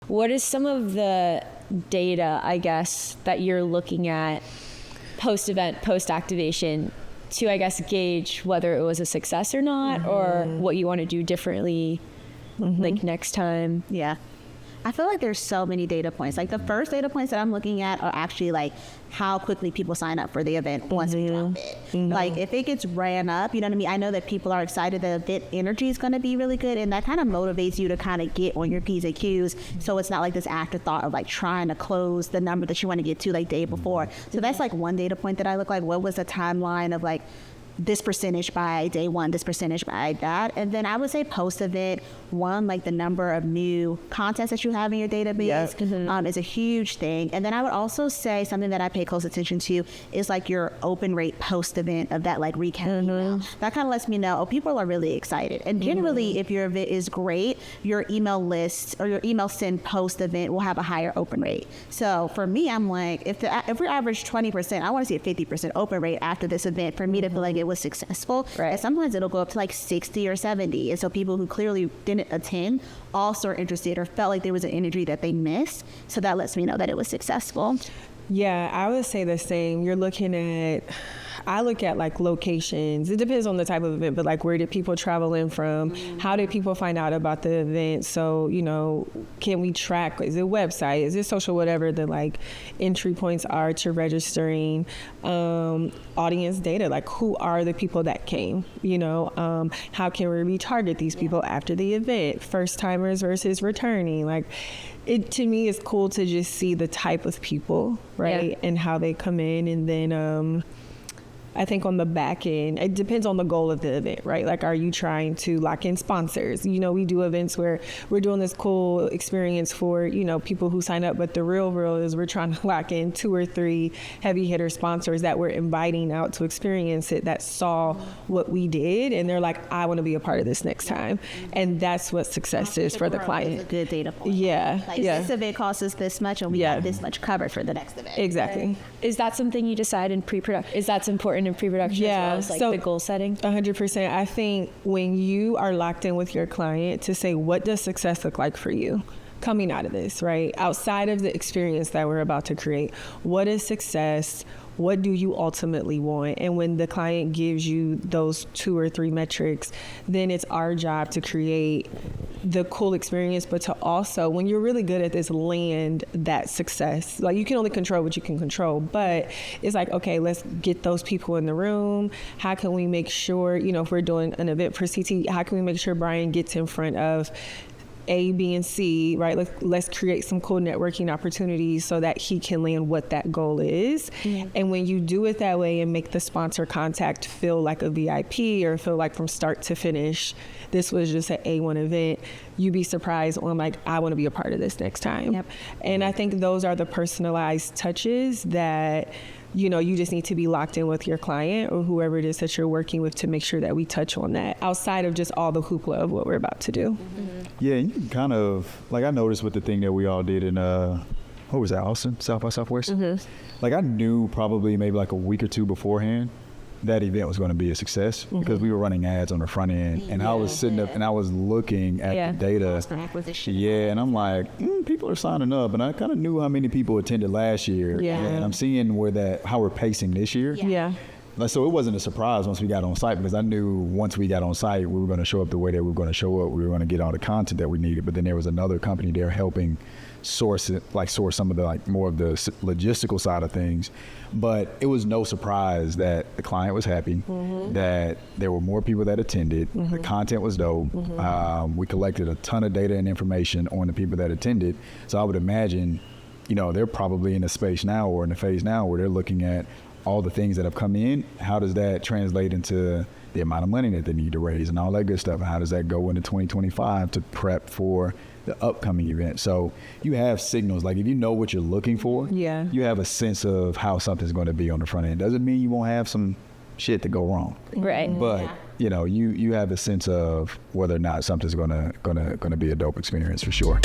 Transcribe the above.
what is some of the data, I guess, that you're looking at post-event, post-activation to, I guess, gauge whether it was a success or not, or what you want to do differently, like next time? Yeah. I feel like there's so many data points. Like the first data points that I'm looking at are actually like how quickly people sign up for the event once we drop it. Like if it gets ran up, you know what I mean? I know that people are excited, the event energy is going to be really good, and that kind of motivates you to kind of get on your P's and Q's, so it's not like this afterthought of like trying to close the number that you want to get to like day before. So that's like one data point that I look like. What was the timeline of like this percentage by day one, this percentage by that? And then I would say post-event, one, like the number of new contents that you have in your database is a huge thing. And then I would also say something that I pay close attention to is like your open rate post-event of that like recap email. That kind of lets me know, oh, people are really excited. And generally, if your event is great, your email list or your email send post-event will have a higher open rate. So for me, I'm like, if we average 20%, I want to see a 50% open rate after this event for me to feel like it was successful. Right. And sometimes it'll go up to like 60 or 70. And so people who clearly didn't attend also are interested or felt like there was an energy that they missed. So that lets me know that it was successful. Yeah, I would say the same. You're looking at, I look at like locations. It depends on the type of event, but like where did people travel in from? How did people find out about the event? So, you know, can we track, is it website? Is it social, whatever the like entry points are to registering? Audience data, like who are the people that came? You know, how can we retarget these people after the event? First timers versus returning. Like, it to me is cool to just see the type of people, right? And how they come in. And then I think on the back end, it depends on the goal of the event, right? Like, are you trying to lock in sponsors? You know, we do events where we're doing this cool experience for, you know, people who sign up, but the real is we're trying to lock in 2 or 3 heavy hitter sponsors that we're inviting out to experience it, that saw what we did, and they're like, I want to be a part of this next time. And that's what success is for the client. It's a good data point. Yeah. Like, this event costs us this much, and we have this much covered for the next event. Exactly. Right. Is that something you decide in pre-production? Is that important in pre-production as well as like the goal setting? 100%. I think when you are locked in with your client to say, what does success look like for you coming out of this, right? Outside of the experience that we're about to create, what is success? What do you ultimately want? And when the client gives you those 2 or 3 metrics, then it's our job to create the cool experience, but to also, when you're really good at this, land that success. Like, you can only control what you can control, but it's like, okay, let's get those people in the room. How can we make sure, you know, if we're doing an event for CT, how can we make sure Brian gets in front of A, B, and C, right? Let's create some cool networking opportunities so that he can land what that goal is. And when you do it that way and make the sponsor contact feel like a VIP or feel like from start to finish, this was just an A1 event, you'd be surprised on like, I want to be a part of this next time. And I think those are the personalized touches that, you know, you just need to be locked in with your client or whoever it is that you're working with to make sure that we touch on that outside of just all the hoopla of what we're about to do. Yeah, you can kind of, like, I noticed with the thing that we all did in, what was that, Austin, South by Southwest? Like, I knew probably maybe like a week or 2 beforehand that event was going to be a success because we were running ads on the front end, and I was sitting up and I was looking at the data. And I'm like, people are signing up, and I kind of knew how many people attended last year, and I'm seeing how we're pacing this year. So it wasn't a surprise once we got on site, because I knew once we got on site, we were going to show up the way that we were going to show up. We were going to get all the content that we needed, but then there was another company there helping source some of the like more of the logistical side of things. But it was no surprise that the client was happy, that there were more people that attended, the content was dope. We collected a ton of data and information on the people that attended. So I would imagine, you know, they're probably in a space now or in a phase now where they're looking at all the things that have come in. How does that translate into the amount of money that they need to raise and all that good stuff? And how does that go into 2025 to prep for the upcoming event? So you have signals, like if you know what you're looking for, you have a sense of how something's going to be on the front end. Doesn't mean you won't have some shit to go wrong, right? But you know, you have a sense of whether or not something's gonna be a dope experience for sure.